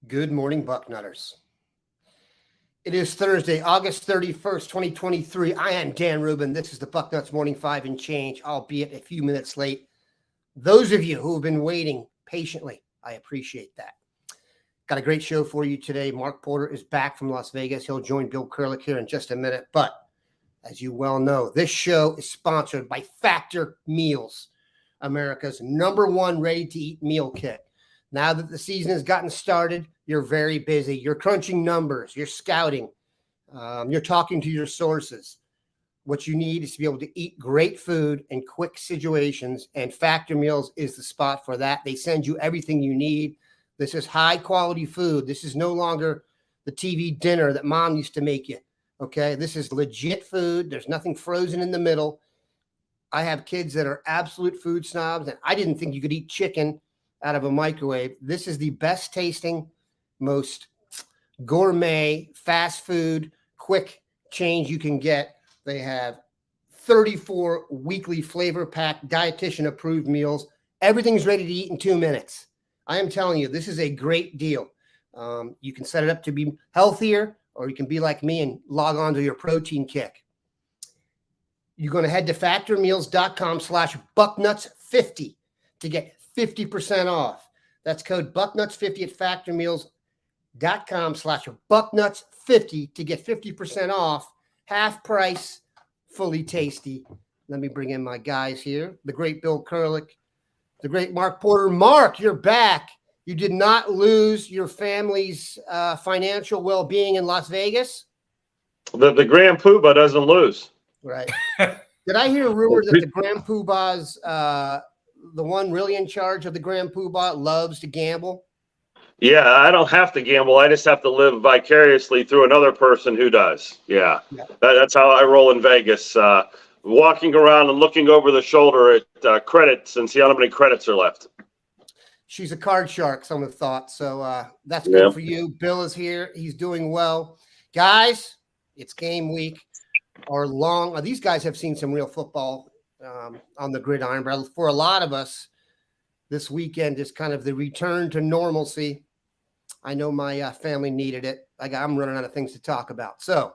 Good morning, Bucknutters. It is Thursday, August 31st, 2023. I am Dan Rubin. This is the Bucknuts Morning 5 and Change, albeit a few minutes late. Those of you who have been waiting patiently, I appreciate that. Got a great show for you today. Mark Porter is back from Las Vegas. He'll join Bill Kurelic here in just a minute. But as you well know, this show is sponsored by Factor Meals, America's #1 ready-to-eat meal kit. Now that the season has gotten started, you're very busy. You're crunching numbers. You're scouting. You're talking to your sources. What you need is to be able to eat great food in quick situations, and Factor Meals is the spot for that. They send you everything you need. This is high-quality food. This is no longer the TV dinner that mom used to make you, okay? This is legit food. There's nothing frozen in the middle. I have kids that are absolute food snobs, and I didn't think you could eat chicken out of a microwave. This is the best tasting, most gourmet, fast food, quick change you can get. They have 34 weekly flavor packed, dietitian approved meals. Everything's ready to eat in 2 minutes. I am telling you, this is a great deal. You can set it up to be healthier, or you can be like me and log on to your protein kick. You're going to head to factormeals.com/bucknuts50 to get 50% off. That's code bucknuts50 at factormeals.com/bucknuts50 to get 50% off. Half price, fully tasty. Let me bring in my guys here. The great Bill Kurelic, the great Mark Porter. Mark, you're back. You did not lose your family's financial well-being in Las Vegas? The Grand Poobah doesn't lose. Right. Did I hear a rumor that the Grand Poobah's the one really in charge of the Grand Poobah loves to gamble? Yeah, I don't have to gamble. I just have to live vicariously through another person who does. Yeah. That's how I roll in Vegas. Walking around and looking over the shoulder at credits and see how many credits are left. She's a card shark, some have thought. So that's good for you. Bill is here. He's doing well. Guys, it's game week. These guys have seen some real football on the gridiron, but for a lot of us, this weekend is kind of the return to normalcy. I know my family needed it. I'm running out of things to talk about. So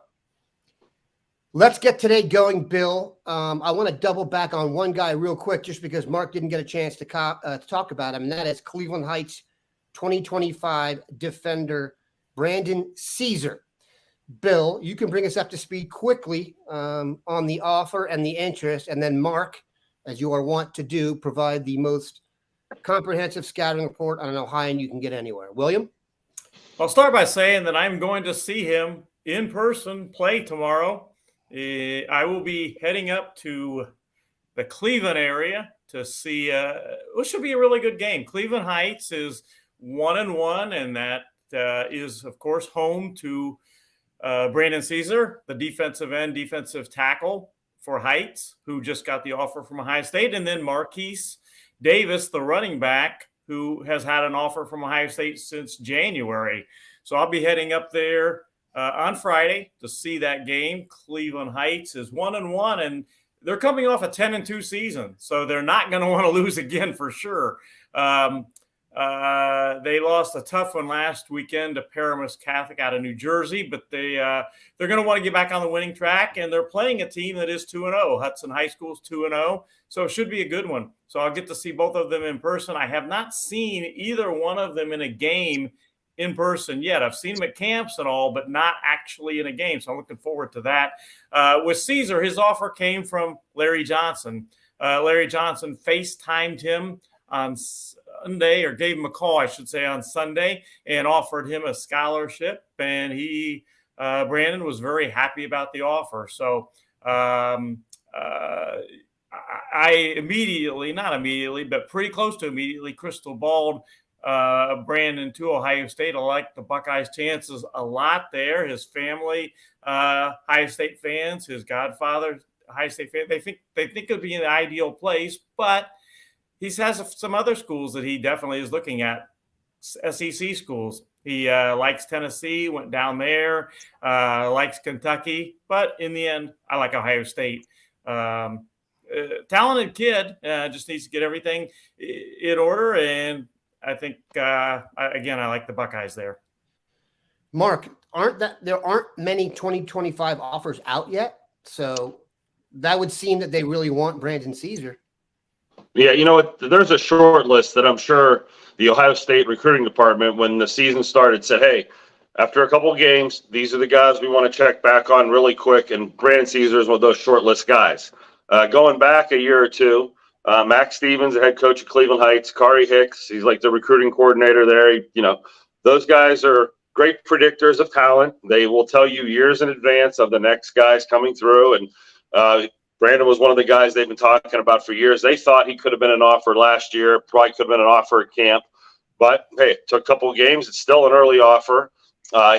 let's get today going, Bill. I want to double back on one guy real quick, just because Mark didn't get a chance to talk about him, and that is Cleveland Heights 2025 defender Brandon Caesar. Bill, you can bring us up to speed quickly on the offer and the interest, and then Mark, as you are wont to do, provide the most comprehensive scouting report on an Ohioan you can get anywhere. William? I'll start by saying that I'm going to see him in person play tomorrow. I will be heading up to the Cleveland area to see what should be a really good game. Cleveland Heights is 1-1, and that is, of course, home to Brandon Caesar, the defensive tackle for Heights, who just got the offer from Ohio State, and then Marquise Davis, the running back, who has had an offer from Ohio State since January. So I'll be heading up there on Friday to see that game. Cleveland Heights is 1-1, and they're coming off a 10-2 season, so they're not going to want to lose again for sure. They lost a tough one last weekend to Paramus Catholic out of New Jersey, but they're going to want to get back on the winning track, and they're playing a team that is 2-0. Hudson High School is 2-0, so it should be a good one. So I'll get to see both of them in person. I have not seen either one of them in a game in person yet. I've seen them at camps and all, but not actually in a game, so I'm looking forward to that. With Caesar, his offer came from Larry Johnson. Larry Johnson FaceTimed him on Sunday, or gave him a call, I should say, on Sunday, and offered him a scholarship. And Brandon was very happy about the offer. So I not immediately, but pretty close to immediately crystal balled Brandon to Ohio State. I like the Buckeyes' chances a lot there. His family, Ohio State fans, his godfather, Ohio State fan, they think it would be an ideal place, but he has some other schools that he definitely is looking at, SEC schools. He likes Tennessee, went down there, likes Kentucky, but in the end, I like Ohio State. Talented kid, just needs to get everything in order, and I think, again, I like the Buckeyes there. Mark, there aren't many 2025 offers out yet, so that would seem that they really want Brandon Caesar. Yeah, you know what? There's a short list that I'm sure the Ohio State recruiting department, when the season started, said, hey, after a couple of games, these are the guys we want to check back on really quick, and Brandon Caesar is one of those short list guys. Going back a year or two, Max Stevens, the head coach of Cleveland Heights, Kari Hicks, he's like the recruiting coordinator there. Those guys are great predictors of talent. They will tell you years in advance of the next guys coming through, and Brandon was one of the guys they've been talking about for years. They thought he could have been an offer last year, probably could have been an offer at camp. But, hey, it took a couple of games. It's still an early offer.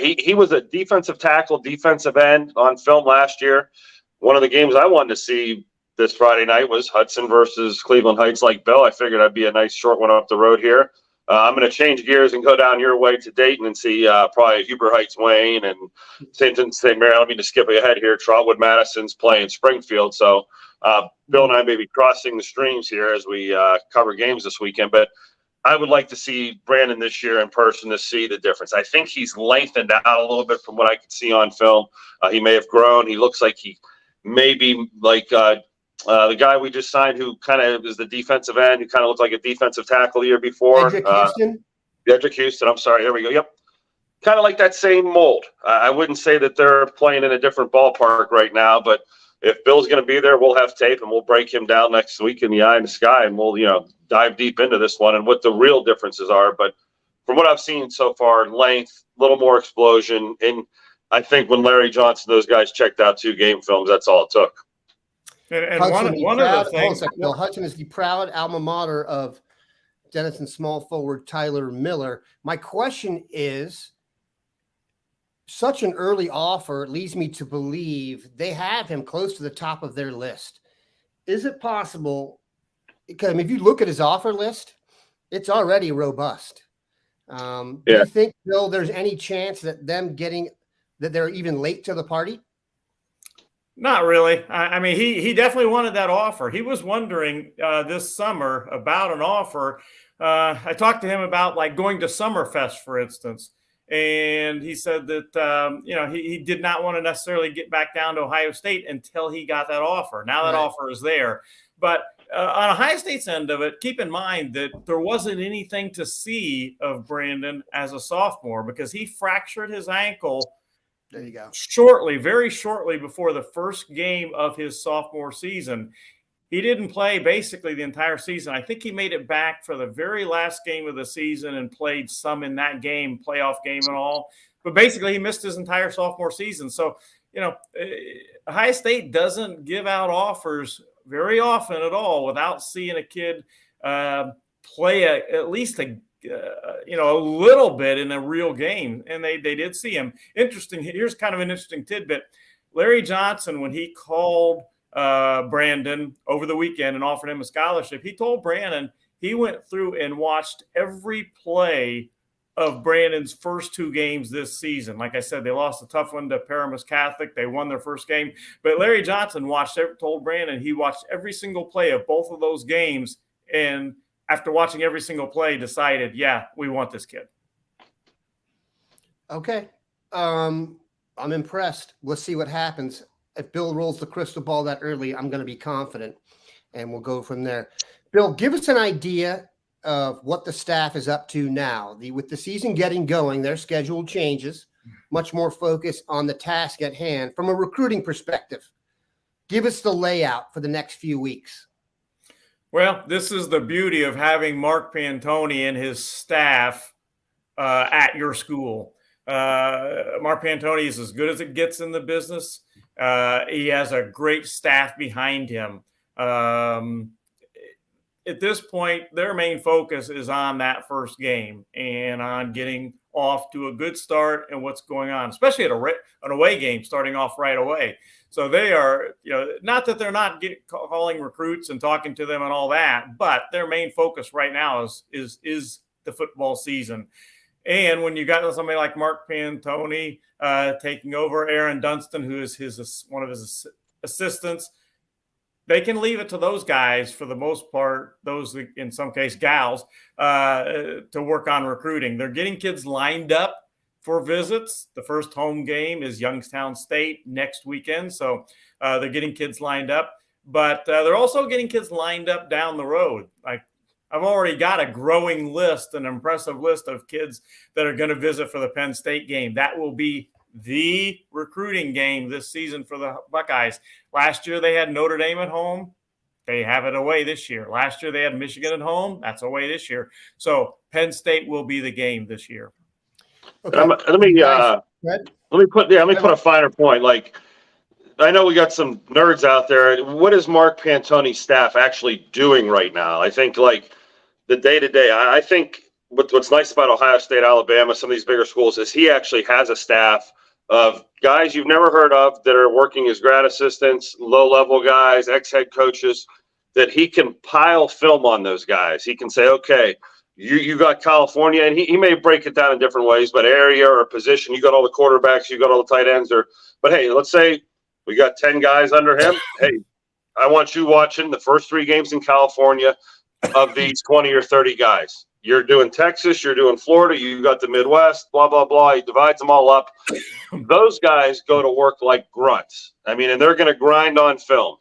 He was a defensive tackle, defensive end on film last year. One of the games I wanted to see this Friday night was Hudson versus Cleveland Heights. Like Bill, I figured I'd be a nice short one up the road here. I'm going to change gears and go down your way to Dayton and see probably Huber Heights Wayne and St. Mary. Let me just skip ahead here. Trotwood Madison's playing Springfield. So Bill and I may be crossing the streams here as we cover games this weekend. But I would like to see Brandon this year in person to see the difference. I think he's lengthened out a little bit from what I could see on film. He may have grown. He looks like he may be like the guy we just signed who kind of is the defensive end, who kind of looked like a defensive tackle the year before. Edric Houston, I'm sorry. There we go. Yep. Kind of like that same mold. I wouldn't say that they're playing in a different ballpark right now, but if Bill's going to be there, we'll have tape and we'll break him down next week in the eye in the sky, and we'll, dive deep into this one and what the real differences are. But from what I've seen so far, length, a little more explosion. And I think when Larry Johnson, those guys checked out 2 game films, that's all it took. And one of the things, Bill Hudson is the proud alma mater of Denison small forward Tyler Miller. My question is, such an early offer leads me to believe they have him close to the top of their list. Is it possible? Because if you look at his offer list, it's already robust. Do you think, Bill, there's any chance that they're even late to the party? Not really. I mean, he definitely wanted that offer. He was wondering this summer about an offer. I talked to him about like going to Summerfest, for instance. And he said that, he did not want to necessarily get back down to Ohio State until he got that offer. Now that offer is there. But on Ohio State's end of it, keep in mind that there wasn't anything to see of Brandon as a sophomore because he fractured his ankle. There you go. Very shortly before the first game of his sophomore season. He didn't play basically the entire season. I think he made it back for the very last game of the season and played some in that game, playoff game and all. But basically, he missed his entire sophomore season. So, Ohio State doesn't give out offers very often at all without seeing a kid play at least a little bit in a real game. And they did see him. Interesting. Here's kind of an interesting tidbit. Larry Johnson, when he called Brandon over the weekend and offered him a scholarship, he told Brandon he went through and watched every play of Brandon's first 2 games this season. Like I said, they lost a tough one to Paramus Catholic. They won their first game. But Larry Johnson told Brandon he watched every single play of both of those games. And after watching every single play, decided, yeah, we want this kid. Okay. I'm impressed. Let's see what happens. If Bill rolls the crystal ball that early, I'm going to be confident, and we'll go from there. Bill, give us an idea of what the staff is up to now. With the season getting going, their schedule changes, much more focus on the task at hand. From a recruiting perspective, give us the layout for the next few weeks. Well, this is the beauty of having Mark Pantoni and his staff at your school. Mark Pantoni is as good as it gets in the business. He has a great staff behind him. At this point, their main focus is on that first game and on getting off to a good start and what's going on, especially at an away game, starting off right away. So they are, not that they're not calling recruits and talking to them and all that, but their main focus right now is the football season. And when you got somebody like Mark Pantoni taking over, Aaron Dunstan, who is one of his assistants, they can leave it to those guys for the most part, those in some case gals, to work on recruiting. They're getting kids lined up for visits. The first home game is Youngstown State next weekend, so they're getting kids lined up. But they're also getting kids lined up down the road. Like, I've already got a growing list, an impressive list of kids that are going to visit for the Penn State game. That will be the recruiting game this season for the Buckeyes. Last year they had Notre Dame at home. They have it away this year. Last year they had Michigan at home. That's away this year. So Penn State will be the game this year. Okay. Let me put a finer point. Like, I know we got some nerds out there. What is Mark Pantoni's staff actually doing right now? I think, like, the day-to-day, I think what's nice about Ohio State, Alabama, some of these bigger schools, is he actually has a staff of guys you've never heard of that are working as grad assistants, low-level guys, ex-head coaches, that he can pile film on those guys. He can say, okay, you got California, and he may break it down in different ways, but area or position, you got all the quarterbacks, you got all the tight ends. But, hey, let's say we got 10 guys under him. Hey, I want you watching the first 3 games in California of these 20 or 30 guys. You're doing Texas, you're doing Florida, you got the Midwest, blah, blah, blah. He divides them all up. Those guys go to work like grunts. I mean, and they're going to grind on film.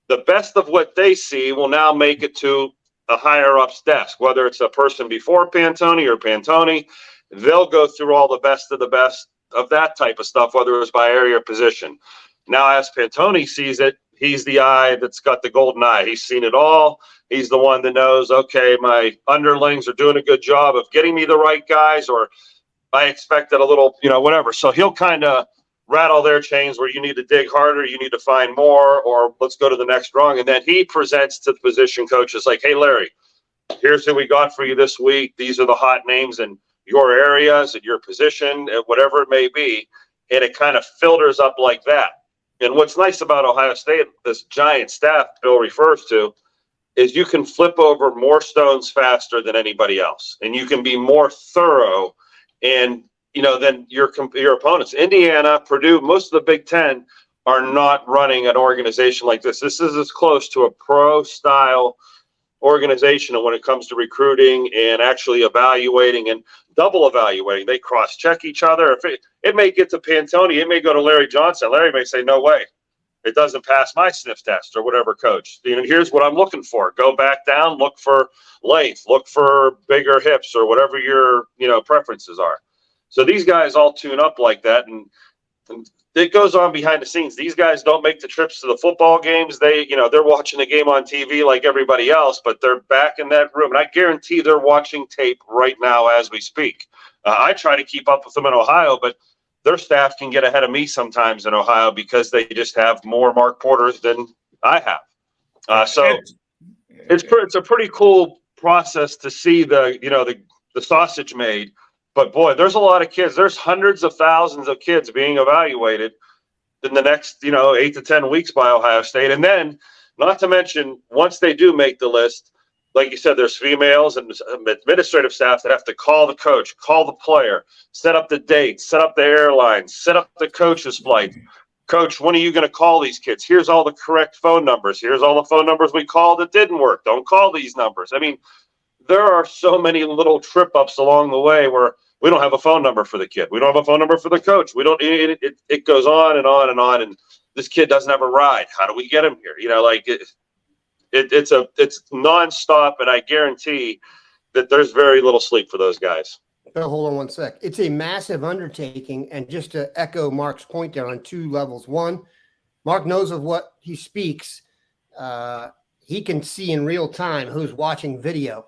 The best of what they see will now make it to a higher-up's desk, whether it's a person before Pantoni or Pantoni. They'll go through all the best of that type of stuff, whether it's by area or position. Now, as Pantoni sees it, he's the eye that's got the golden eye. He's seen it all. He's the one that knows, okay, my underlings are doing a good job of getting me the right guys, or I expected a little, whatever. So he'll kind of rattle their chains where you need to dig harder, you need to find more, or let's go to the next rung. And then he presents to the position coaches like, hey, Larry, here's who we got for you this week. These are the hot names in your areas, at your position, at whatever it may be. And it kind of filters up like that. And what's nice about Ohio State, this giant staff Bill refers to, is you can flip over more stones faster than anybody else, and you can be more thorough and than your opponents. Indiana, Purdue, most of the Big Ten are not running an organization like this. This is as close to a pro-style organization when it comes to recruiting and actually evaluating and double evaluating. They cross-check each other. If it may get to Pantoni, it may go to Larry Johnson. Larry may say, no way. It doesn't pass my sniff test or whatever, coach. Here's what I'm looking for. Go back down, look for length, look for bigger hips or whatever your, preferences are. So these guys all tune up like that, and it goes on behind the scenes. These guys don't make the trips to the football games. They're watching the game on TV like everybody else, but they're back in that room. And I guarantee they're watching tape right now as we speak. I try to keep up with them in Ohio, but their staff can get ahead of me sometimes in Ohio because they just have more Mark Porters than I have. So it's a pretty cool process to see the sausage made. But boy, there's a lot of kids. There's hundreds of thousands of kids being evaluated in the next 8 to 10 weeks by Ohio State. And then, not to mention, once they do make the list, like you said, there's females and administrative staff that have to call the coach, call the player, set up the dates, set up the airlines, set up the coach's flight. Coach, when are you going to call these kids? Here's all the correct phone numbers. Here's all the phone numbers we called that didn't work. Don't call these numbers. I mean, there are so many little trip ups along the way where we don't have a phone number for the kid. We don't have a phone number for the coach. We don't. It goes on and on and on. And this kid doesn't have a ride. How do we get him here? It's nonstop, and I guarantee that there's very little sleep for those guys. Hold on one sec. It's a massive undertaking, and just to echo Mark's point there on 2 levels. One, Mark knows of what he speaks. He can see in real time who's watching video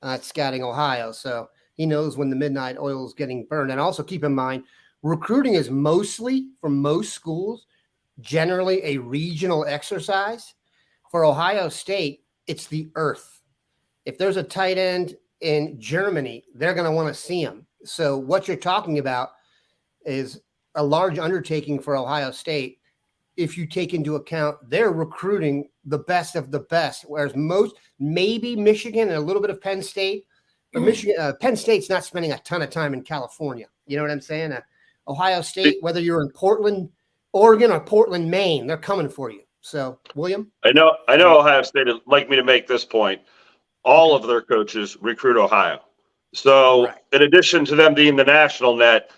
at Scouting Ohio, so he knows when the midnight oil is getting burned. And also keep in mind, recruiting is mostly, for most schools, generally a regional exercise. For Ohio State, it's the earth. If there's a tight end in Germany, they're going to want to see him. So what you're talking about is a large undertaking for Ohio State if you take into account they're recruiting the best of the best, whereas most, maybe Michigan and a little bit of Penn State, but Penn State's not spending a ton of time in California. You know what I'm saying? Ohio State, whether you're in Portland, Oregon, or Portland, Maine, they're coming for you. So, William? I know Ohio State would like me to make this point. All of their coaches recruit Ohio. So Right. in addition to them being the national net,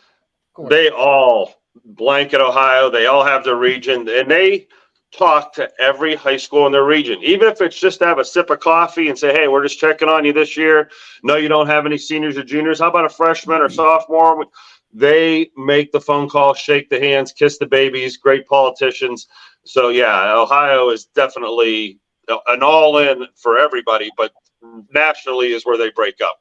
they all blanket Ohio. They all have their region, and they talk to every high school in their region, even if it's just to have a sip of coffee and say, hey, we're just checking on you this year. No, you don't have any seniors or juniors. How about a freshman or sophomore? They make the phone call, shake the hands, kiss the babies, great politicians. So, yeah, Ohio is definitely an all-in for everybody, but nationally is where they break up.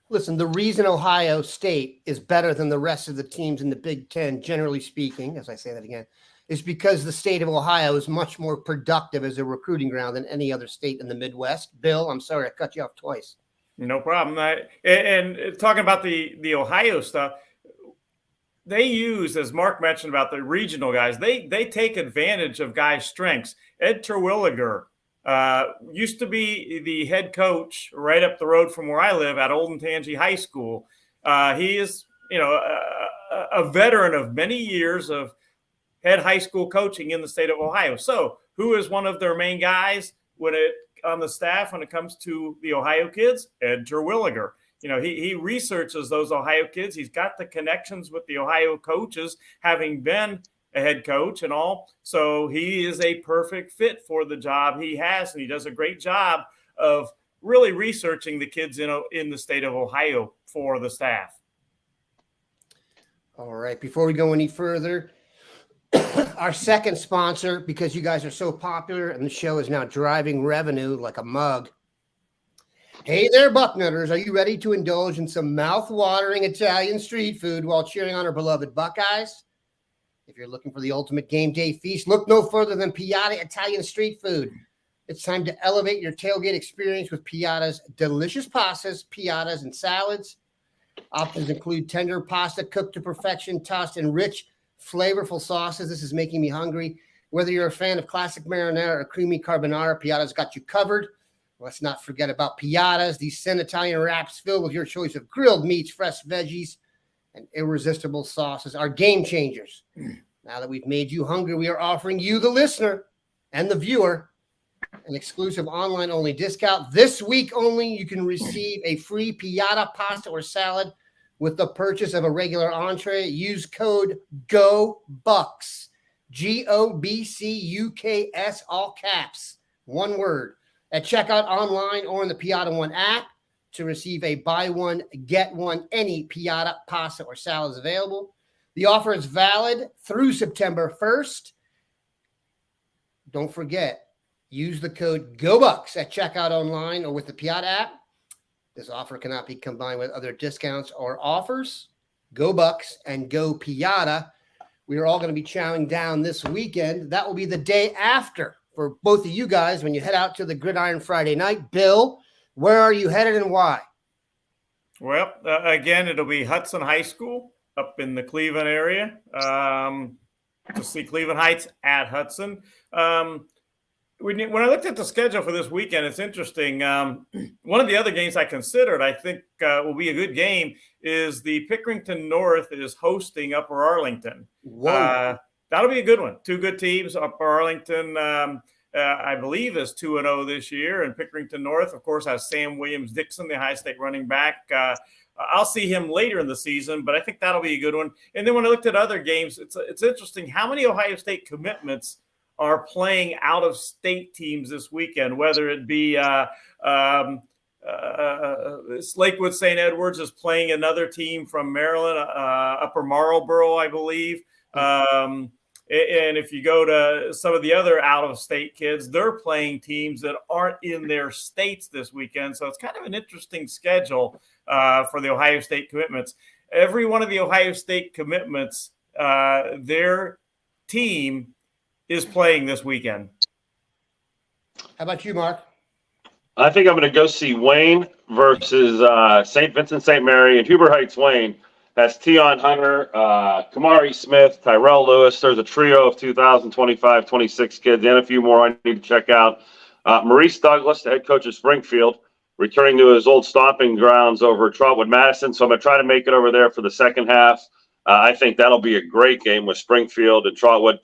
Listen, the reason Ohio State is better than the rest of the teams in the Big Ten, generally speaking, as I say that again, is because the state of Ohio is much more productive as a recruiting ground than any other state in the Midwest. Bill, I'm sorry, I cut you off twice. No problem. And talking about the Ohio stuff, they use, as Mark mentioned about the regional guys, they take advantage of guys' strengths. Ed Terwilliger used to be the head coach right up the road from where I live at Oldentangy High School. He is, a veteran of many years of head high school coaching in the state of Ohio. So who is one of their main guys on the staff when it comes to the Ohio kids? Ed Terwilliger. He researches those Ohio kids. He's got the connections with the Ohio coaches, having been a head coach and all. So he is a perfect fit for the job he has, and he does a great job of really researching the kids in the state of Ohio for the staff. All right. Before we go any further, our second sponsor, because you guys are so popular and the show is now driving revenue like a mug. Hey there, Bucknutters. Are you ready to indulge in some mouth-watering Italian street food while cheering on our beloved Buckeyes? If you're looking for the ultimate game day feast, look no further than Piatta Italian Street Food. It's time to elevate your tailgate experience with Piatta's delicious pastas, piattas, and salads. Options include tender pasta cooked to perfection, tossed in rich, flavorful sauces. This is making me hungry. Whether you're a fan of classic marinara or creamy carbonara, Piatta's got you covered. Let's not forget about Piattas, these thin Italian wraps filled with your choice of grilled meats, fresh veggies, and irresistible sauces are game changers. Now that we've made you hungry, we are offering you, the listener and the viewer, an exclusive online-only discount. This week only, you can receive a free Piatta pasta or salad with the purchase of a regular entree. Use code GOBUCKS, GOBCUKS, all caps, one word, at checkout online or in the Piatta One app to receive a buy one, get one, any Piatta pasta or salad is available. The offer is valid through September 1st. Don't forget, use the code GOBUCKS at checkout online or with the Piatta app. This offer cannot be combined with other discounts or offers. Go Bucks and go Piatta. We are all going to be chowing down this weekend. That will be the day after for both of you guys when you head out to the Gridiron Friday night. Bill, where are you headed and why? Well, again, it'll be Hudson High School up in the Cleveland area to see Cleveland Heights at Hudson. When I looked at the schedule for this weekend, it's interesting. One of the other games I considered, I think will be a good game, is the Pickerington North is hosting Upper Arlington. That'll be a good one. Two good teams. Upper Arlington, I believe, is 2-0 this year. And Pickerington North, of course, has Sam Williams-Dixon, the high state running back. I'll see him later in the season, but I think that'll be a good one. And then when I looked at other games, it's interesting how many Ohio State commitments are playing out-of-state teams this weekend, whether it be Lakewood St. Edwards is playing another team from Maryland, Upper Marlboro, I believe. And if you go to some of the other out-of-state kids, they're playing teams that aren't in their states this weekend. So it's kind of an interesting schedule for the Ohio State commitments. Every one of the Ohio State commitments, their team is playing this weekend. How about you, Mark? I think I'm going to go see Wayne versus St. Vincent St. Mary. And Huber Heights Wayne has Tion Hunter, Kamari Smith, Tyrell Lewis. There's a trio of 2025-26 kids and a few more I need to check out. Maurice Douglas, the head coach of Springfield, returning to his old stomping grounds over at Trotwood Madison. So I'm going to try to make it over there for the second half. I think that'll be a great game with Springfield and Trotwood.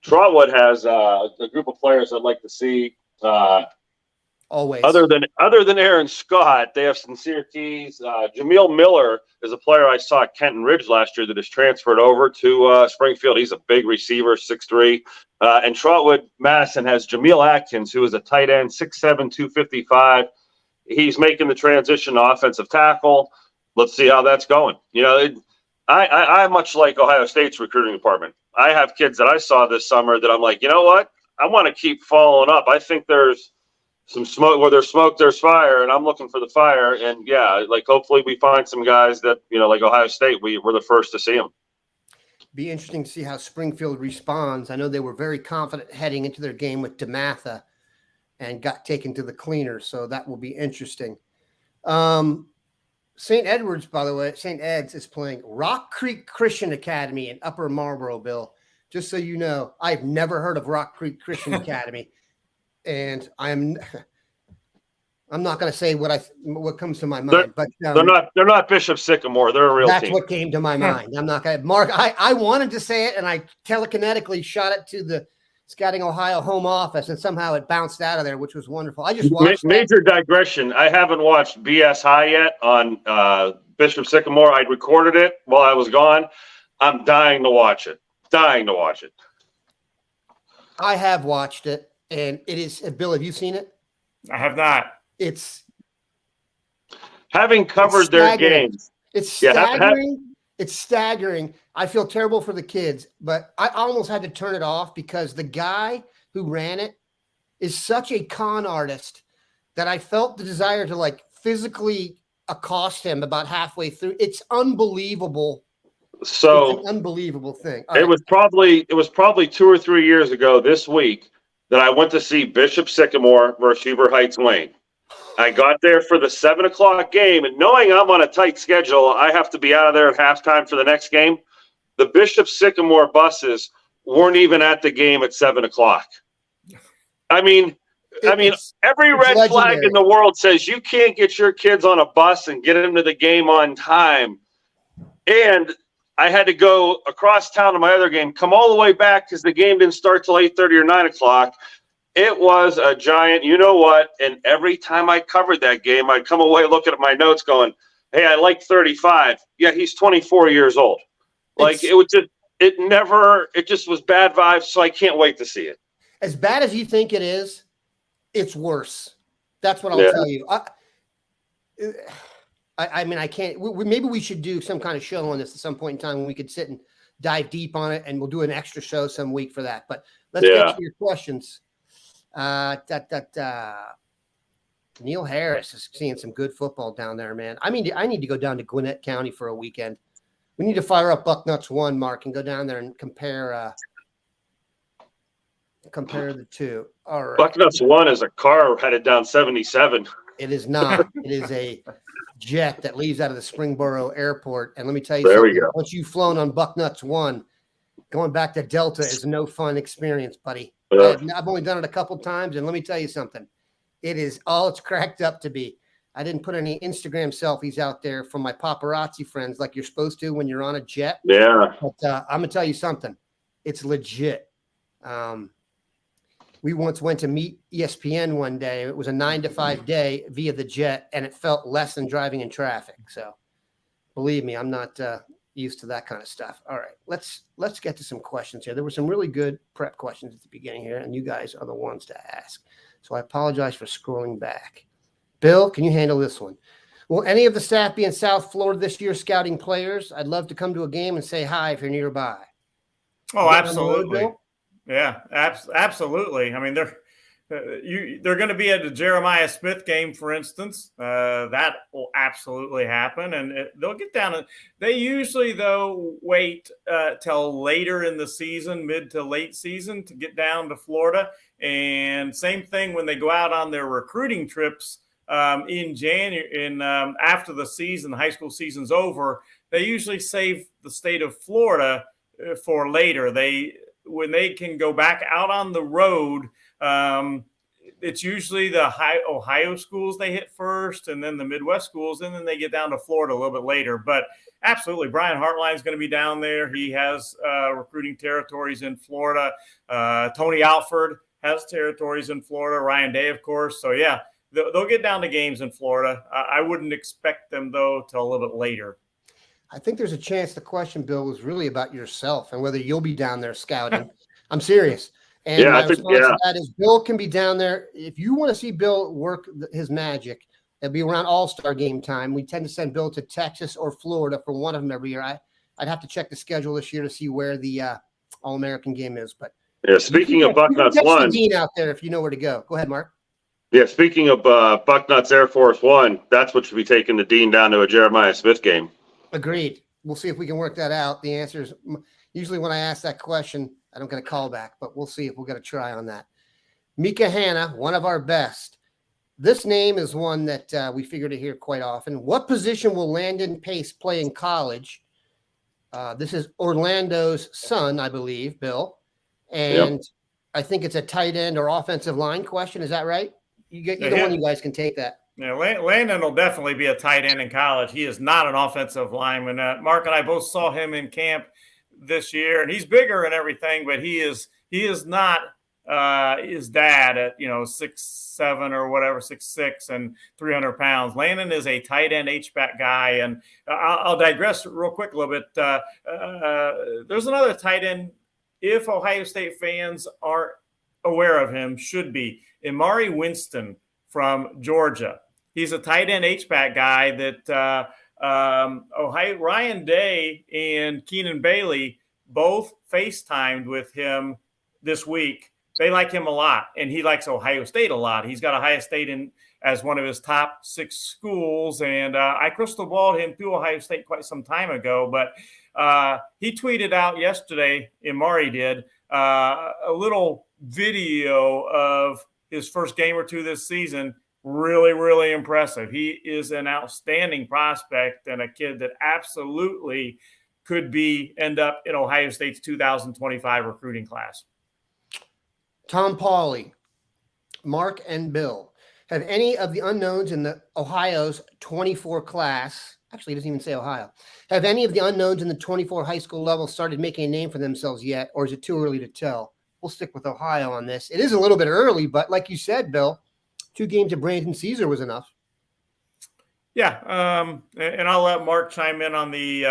Trotwood has a group of players I'd like to see. Always. Other than Aaron Scott, they have Sincere Keys. Jameel Miller is a player I saw at Kenton Ridge last year that has transferred over to Springfield. He's a big receiver, 6'3". And Trotwood Madison has Jameel Atkins, who is a tight end, 6'7", 255. He's making the transition to offensive tackle. Let's see how that's going. I much like Ohio State's recruiting department. I have kids that I saw this summer that I'm like, you know what? I want to keep following up. I think there's some smoke. Where there's smoke, there's fire, and I'm looking for the fire. And yeah, like hopefully we find some guys that, like Ohio State, we're the first to see them. Be interesting to see how Springfield responds. I know they were very confident heading into their game with DeMatha and got taken to the cleaner, so that will be interesting. St. Edwards, by the way, St. Ed's is playing Rock Creek Christian Academy in Upper Marlboro, Bill. Just so you know, I've never heard of Rock Creek Christian Academy, and I'm not going to say what comes to my mind, but they're not Bishop Sycamore. They're a real that's team. what came to my mind. I'm not going to Mark. I wanted to say it, and I telekinetically shot it to the Scouting Ohio home office, and somehow it bounced out of there, which was wonderful. I just watched major digression. I haven't watched BS High yet on Bishop Sycamore. I recorded it while I was gone. I'm dying to watch it. I have watched it, and it is. Bill, have you seen it? I have not. It's having covered their games. It's staggering. It's staggering. I feel terrible for the kids, but I almost had to turn it off because the guy who ran it is such a con artist that I felt the desire to physically accost him about halfway through. It's unbelievable. So it's an unbelievable thing. It was probably 2 or 3 years ago this week that I went to see Bishop Sycamore versus Huber Heights Wayne. I got there for the 7 o'clock game, and knowing I'm on a tight schedule, I have to be out of there at halftime for the next game. The Bishop Sycamore buses weren't even at the game at 7 o'clock. I mean, every red legendary flag in the world says you can't get your kids on a bus and get them to the game on time. And I had to go across town to my other game, come all the way back because the game didn't start till 8:30 or 9 o'clock. It was a giant, you know what? And every time I covered that game, I'd come away looking at my notes going, hey, I like 35. Yeah, he's 24 years old. It just was bad vibes. So I can't wait to see it. As bad as you think it is, it's worse. That's what I'll tell you. I mean, I can't, maybe we should do some kind of show on this at some point in time when we could sit and dive deep on it, and we'll do an extra show some week for that. But let's get to your questions. Neil Harris is seeing some good football down there, man. I mean, I need to go down to Gwinnett County for a weekend. We need to fire up Bucknuts 1, Mark, and go down there and compare the two. All right. Bucknuts 1 is a car headed down 77. It is not. It is a jet that leaves out of the Springboro Airport. And let me tell you something. Once you've flown on Bucknuts 1, going back to Delta is no fun experience, buddy. I've only done it a couple times, and let me tell you something. It is all it's cracked up to be. I didn't put any Instagram selfies out there from my paparazzi friends like you're supposed to when you're on a jet. Yeah. But I'm going to tell you something. It's legit. We once went to meet ESPN one day. It was a 9 to 5 day via the jet, and it felt less than driving in traffic. So believe me, I'm not used to that kind of stuff. All right, let's get to some questions here. There were some really good prep questions at the beginning here, and you guys are the ones to ask. So I apologize for scrolling back. Bill, can you handle this one? Will any of the staff be in South Florida this year scouting players? I'd love to come to a game and say hi if you're nearby. Oh, absolutely. Yeah, absolutely. I mean, they're going to be at the Jeremiah Smith game, for instance. That will absolutely happen, and they'll get down. They usually, though, wait till later in the season, mid to late season, to get down to Florida. And same thing when they go out on their recruiting trips in January. After the season, the high school season's over, they usually save the state of Florida for later. When they can go back out on the road, it's usually the Ohio schools they hit first, and then the Midwest schools, and then they get down to Florida a little bit later. But absolutely. Brian Hartline's going to be down there. He has recruiting territories in Florida. Tony Alford has territories in Florida. Ryan Day, of course. So, yeah, they'll get down to games in Florida. I wouldn't expect them, though, till a little bit later. I think there's a chance the question, Bill, was really about yourself and whether you'll be down there scouting. I'm serious. And my response to that is Bill can be down there. If you want to see Bill work his magic, it'll be around All-Star game time. We tend to send Bill to Texas or Florida for one of them every year. I'd have to check the schedule this year to see where the All-American game is. But yeah, speaking of Bucknuts One, Dean out there if you know where to go. Go ahead, Mark. Yeah, speaking of Bucknuts Air Force One, that's what should be taking the Dean down to a Jeremiah Smith game. Agreed. We'll see if we can work that out. The answer is usually when I ask that question, I don't get a call back, but we'll see if we'll get a try on that. Mika Hanna, one of our best. This name is one that we figure to hear quite often. What position will Landon Pace play in college? This is Orlando's son, I believe, Bill. And I think it's a tight end or offensive line question. Is that right? Either one of you guys can take that. Yeah, Landon will definitely be a tight end in college. He is not an offensive lineman. Mark and I both saw him in camp this year, and he's bigger and everything, but he is not his dad at 6'7" or whatever, 6'6" and 300 pounds. Landon is a tight end H-back guy, and I'll digress real quick a little bit. There's another tight end. If Ohio State fans aren't aware of him, should be Imari Winston from Georgia. He's a tight end H-back guy that Ryan Day and Keenan Bailey both FaceTimed with him this week. They like him a lot, and he likes Ohio State a lot. He's got Ohio State as one of his top 6 schools, and I crystal balled him through Ohio State quite some time ago, but he tweeted out yesterday, Imari did, a little video of his first game or two this season. Really, really impressive. He is an outstanding prospect and a kid that absolutely could end up in Ohio State's 2025 recruiting class. Tom Pauly, Mark and Bill, have any of the unknowns in the Ohio's 24 class, actually it doesn't even say Ohio, have any of the unknowns in the 24 high school level started making a name for themselves yet, or is it too early to tell? We'll stick with Ohio on this. It is a little bit early, but like you said, Bill, 2 games of Brandon Caesar was enough. Yeah, and I'll let Mark chime in on the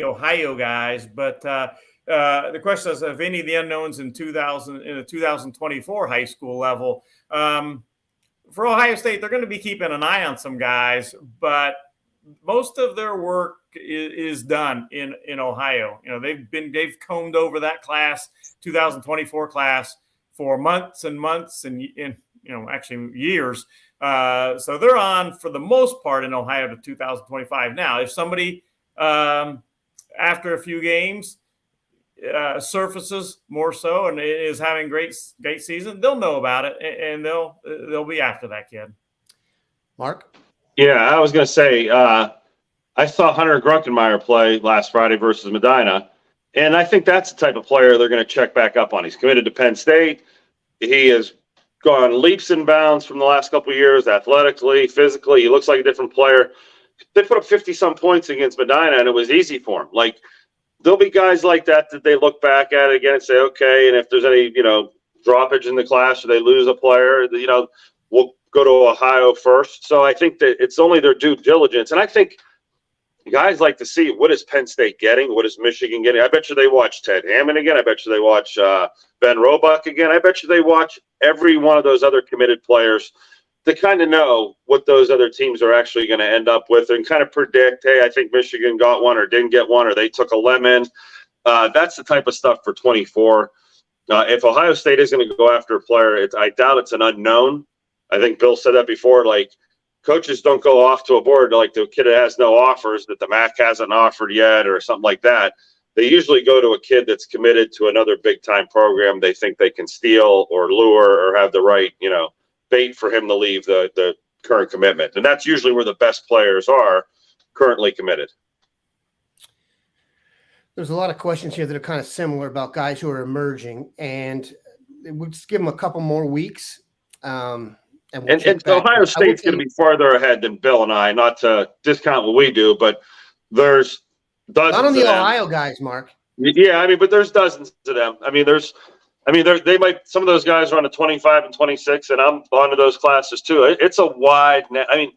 Ohio guys, but the question is, have any of the unknowns in the 2024 high school level? For Ohio State, they're going to be keeping an eye on some guys, but most of their work is done in Ohio. They've combed over that class, 2024 class, for months and months and actually years. So they're on for the most part in Ohio to 2025. Now, if somebody after a few games surfaces more so and is having great season, they'll know about it and they'll be after that kid. Mark? Yeah, I was going to say, I saw Hunter Grunkenmeyer play last Friday versus Medina, and I think that's the type of player they're going to check back up on. He's committed to Penn State. He has gone leaps and bounds from the last couple of years, athletically, physically. He looks like a different player. They put up 50-some points against Medina, and it was easy for him. Like, there'll be guys like that they look back at it again and say, okay, and if there's any, droppage in the class or they lose a player, we'll go to Ohio first. So I think that it's only their due diligence. And I think guys like to see, what is Penn State getting? What is Michigan getting? I bet you they watch Ted Hammond again. I bet you they watch Ben Roebuck again. I bet you they watch every one of those other committed players to kind of know what those other teams are actually going to end up with and kind of predict, hey, I think Michigan got one or didn't get one or they took a lemon. That's the type of stuff for 24. If Ohio State is going to go after a player, I doubt it's an unknown. I think Bill said that before, like, coaches don't go off to a board like the kid that has no offers that the MAC hasn't offered yet or something like that. They usually go to a kid that's committed to another big-time program they think they can steal or lure or have the right, bait for him to leave the current commitment. And that's usually where the best players are currently committed. There's a lot of questions here that are kind of similar about guys who are emerging, and we'll just give them a couple more weeks. And Ohio State's going to be farther ahead than Bill and I, not to discount what we do, but there's Dozens Not on the of them. Ohio guys, Mark. Yeah, I mean, but there's dozens of them. I mean, they might, some of those guys are on a 25 and 26, and I'm onto those classes too. It's a wide net. I mean,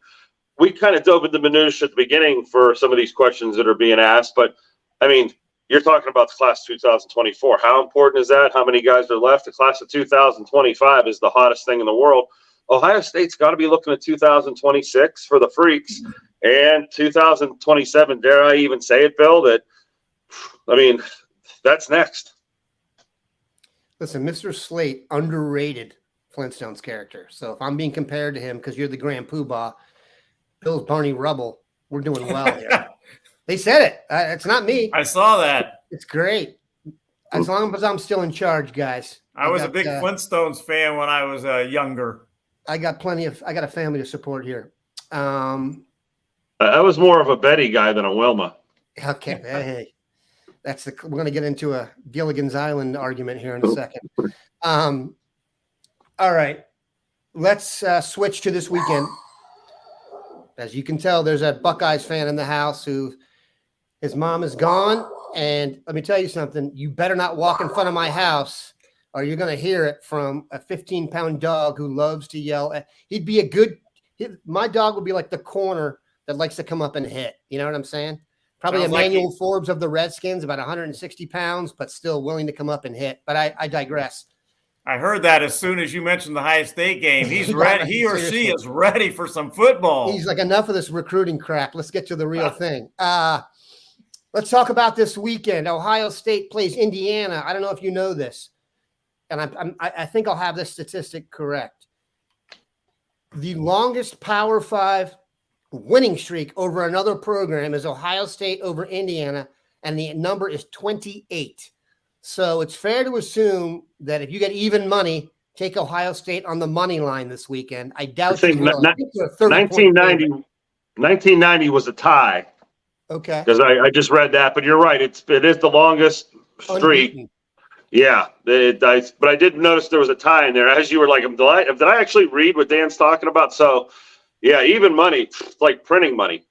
we kind of dove into minutiae at the beginning for some of these questions that are being asked, but I mean, you're talking about the class of 2024. How important is that? How many guys are left? The class of 2025 is the hottest thing in the world. Ohio State's got to be looking at 2026 for the freaks, and 2027. Dare I even say it, Bill? That's next. Listen, Mr. Slate, underrated Flintstones character. So if I'm being compared to him because you're the Grand Poobah, Bill's Barney Rubble, we're doing well here. They said it. It's not me. I saw that. It's great. As long as I'm still in charge, guys. I was a big Flintstones fan when I was younger. I got a family to support here. I was more of a Betty guy than a Wilma. Okay. Hey, we're going to get into a Gilligan's Island argument here in a second. All right. Let's switch to this weekend. As you can tell, there's a Buckeyes fan in the house who his mom is gone. And let me tell you something. You better not walk in front of my house or you're going to hear it from a 15-pound dog who loves to yell. My dog would be like the corner that likes to come up and hit. You know what I'm saying? Probably Sounds Emmanuel Forbes of the Redskins, about 160 pounds, but still willing to come up and hit. But I digress. I heard that as soon as you mentioned the Ohio State game. He's ready. He or she is ready for some football. He's like, enough of this recruiting crap. Let's get to the real thing. Let's talk about this weekend. Ohio State plays Indiana. I don't know if you know this, and I think I'll have this statistic correct. The longest Power 5 winning streak over another program is Ohio State over Indiana, and the number is 28. So it's fair to assume that if you get even money, take Ohio State on the money line this weekend. I doubt you will. 1990 was a tie. Okay. Because I just read that, but you're right. It is the longest streak. Unbeaten. Yeah. But I did notice there was a tie in there. As you were like, did I actually read what Dan's talking about? So, yeah, even money, like printing money.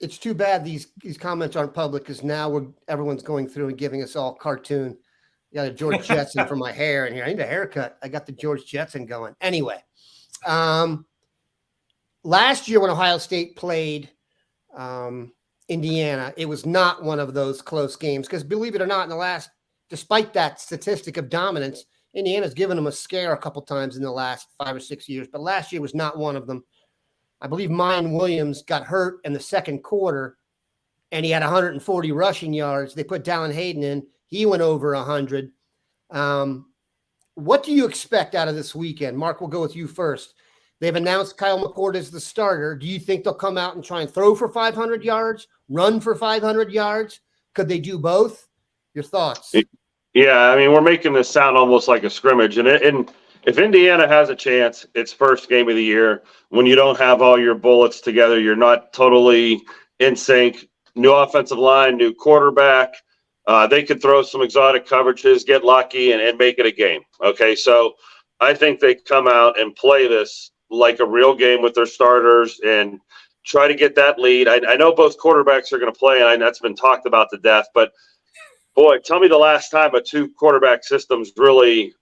It's too bad these comments aren't public because now everyone's going through and giving us all cartoon. You got a George Jetson for my hair in here. I need a haircut. I got the George Jetson going. Anyway, last year when Ohio State played Indiana, it was not one of those close games because believe it or not, despite that statistic of dominance, Indiana's given them a scare a couple times in the last 5 or 6 years, but last year was not one of them. I believe Mayan Williams got hurt in the second quarter, and he had 140 rushing yards. They put Dallin Hayden in. He went over 100. What do you expect out of this weekend? Mark, we'll go with you first. They've announced Kyle McCord as the starter. Do you think they'll come out and try and throw for 500 yards, run for 500 yards? Could they do both? Your thoughts? Yeah, I mean, we're making this sound almost like a scrimmage, and if Indiana has a chance, it's first game of the year. When you don't have all your bullets together, you're not totally in sync. New offensive line, new quarterback. They could throw some exotic coverages, get lucky, and make it a game. Okay, so I think they come out and play this like a real game with their starters and try to get that lead. I know both quarterbacks are going to play, and that's been talked about to death. But, boy, tell me the last time a two-quarterback system's really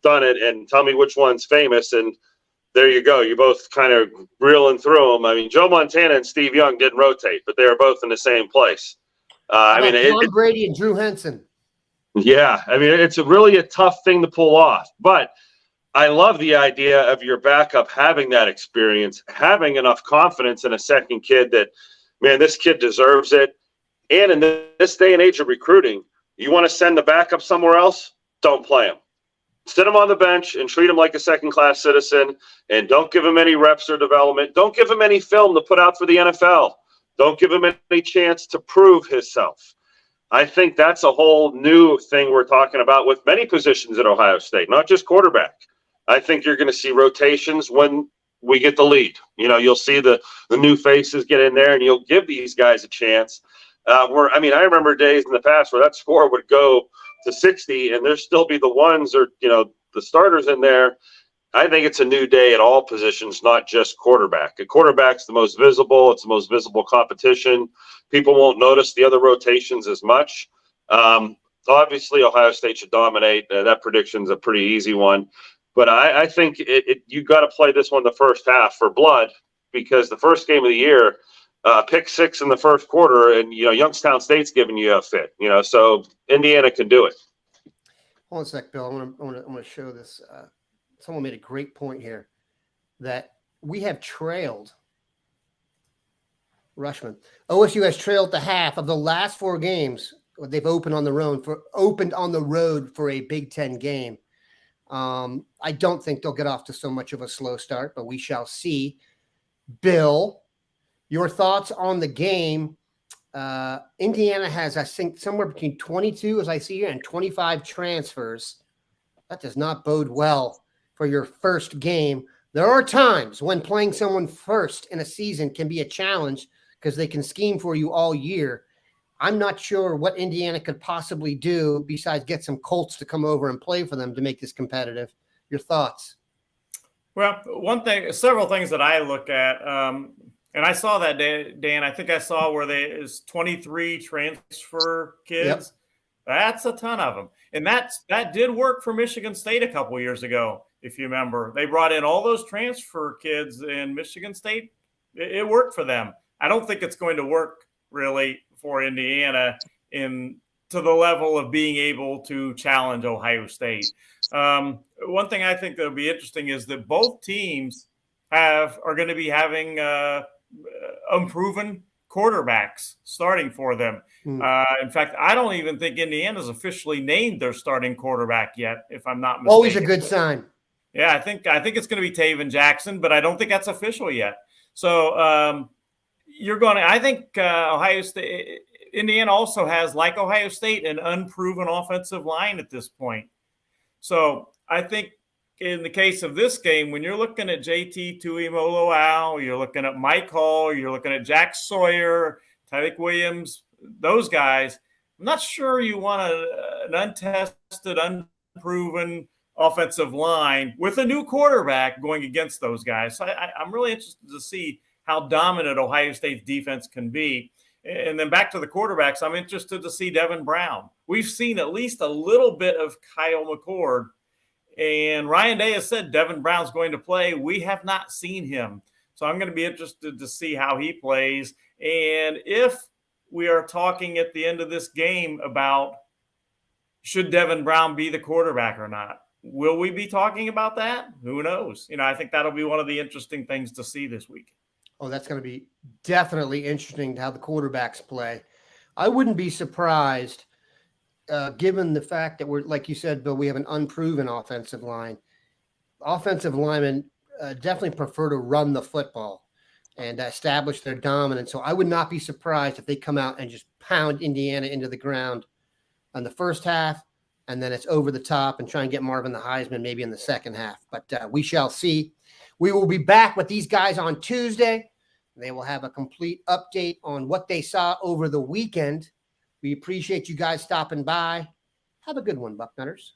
done it, and tell me which one's famous, and there you go. You both kind of reeling through them. I mean, Joe Montana and Steve Young didn't rotate, but they were both in the same place. Tom Brady and Drew Henson. Yeah, I mean, it's really a tough thing to pull off, but I love the idea of your backup having that experience, having enough confidence in a second kid that, man, this kid deserves it. And in this day and age of recruiting, you want to send the backup somewhere else? Don't play him. Sit him on the bench and treat him like a second-class citizen, and don't give him any reps or development. Don't give him any film to put out for the NFL. Don't give him any chance to prove himself. I think that's a whole new thing we're talking about with many positions at Ohio State, not just quarterback. I think you're going to see rotations when we get the lead. You know, you'll see the new faces get in there, and you'll give these guys a chance. I remember days in the past where that score would go to 60 and there still be the ones or, the starters in there. I think it's a new day at all positions, not just quarterback. A quarterback's the most visible. It's the most visible competition. People won't notice the other rotations as much. Obviously, Ohio State should dominate. That prediction's a pretty easy one. But I think you got to play this one the first half for blood, because the first game of the year, pick six in the first quarter, and Youngstown State's giving you a fit. So Indiana can do it. Hold on a sec, Bill. I want to show this. Someone made a great point here that we have trailed Rushman. OSU has trailed the half of the last 4 games. They've opened on the road for a Big Ten game. I don't think they'll get off to so much of a slow start, but we shall see. Bill, your thoughts on the game? Indiana has, I think, somewhere between 22, as I see here, and 25 transfers. That does not bode well for your first game. There are times when playing someone first in a season can be a challenge because they can scheme for you all year. I'm not sure what Indiana could possibly do besides get some Colts to come over and play for them to make this competitive. Your thoughts? Well, several things that I look at, and I saw that, Dan. I think I saw where there is 23 transfer kids. Yep. That's a ton of them. And that did work for Michigan State a couple years ago, if you remember. They brought in all those transfer kids in Michigan State. It worked for them. I don't think it's going to work really for Indiana to the level of being able to challenge Ohio State. One thing I think that'll be interesting is that both teams are going to be having unproven quarterbacks starting for them. In fact, I don't even think Indiana's officially named their starting quarterback yet, if I'm not mistaken. Always a good sign. Yeah, I think it's going to be Taven Jackson, but I don't think that's official yet. So I think Ohio State, Indiana also has, like Ohio State, an unproven offensive line at this point. So I think in the case of this game, when you're looking at JT Tuimoloau, you're looking at Mike Hall, you're looking at Jack Sawyer, Tyreek Williams, those guys, I'm not sure you want an untested, unproven offensive line with a new quarterback going against those guys. So I'm really interested to see how dominant Ohio State's defense can be. And then back to the quarterbacks, I'm interested to see Devin Brown. We've seen at least a little bit of Kyle McCord, and Ryan Day has said Devin Brown's going to play. We have not seen him. So I'm going to be interested to see how he plays. And if we are talking at the end of this game about should Devin Brown be the quarterback or not, will we be talking about that? Who knows? I think that'll be one of the interesting things to see this week. Oh, that's going to be definitely interesting how the quarterbacks play. I wouldn't be surprised, given the fact that we're, like you said, Bill, we have an unproven offensive line. Offensive linemen definitely prefer to run the football and establish their dominance. So I would not be surprised if they come out and just pound Indiana into the ground on the first half, and then it's over the top and try and get Marvin the Heisman maybe in the second half. But we shall see. We will be back with these guys on Tuesday. They will have a complete update on what they saw over the weekend. We appreciate you guys stopping by. Have a good one, Bucknutters.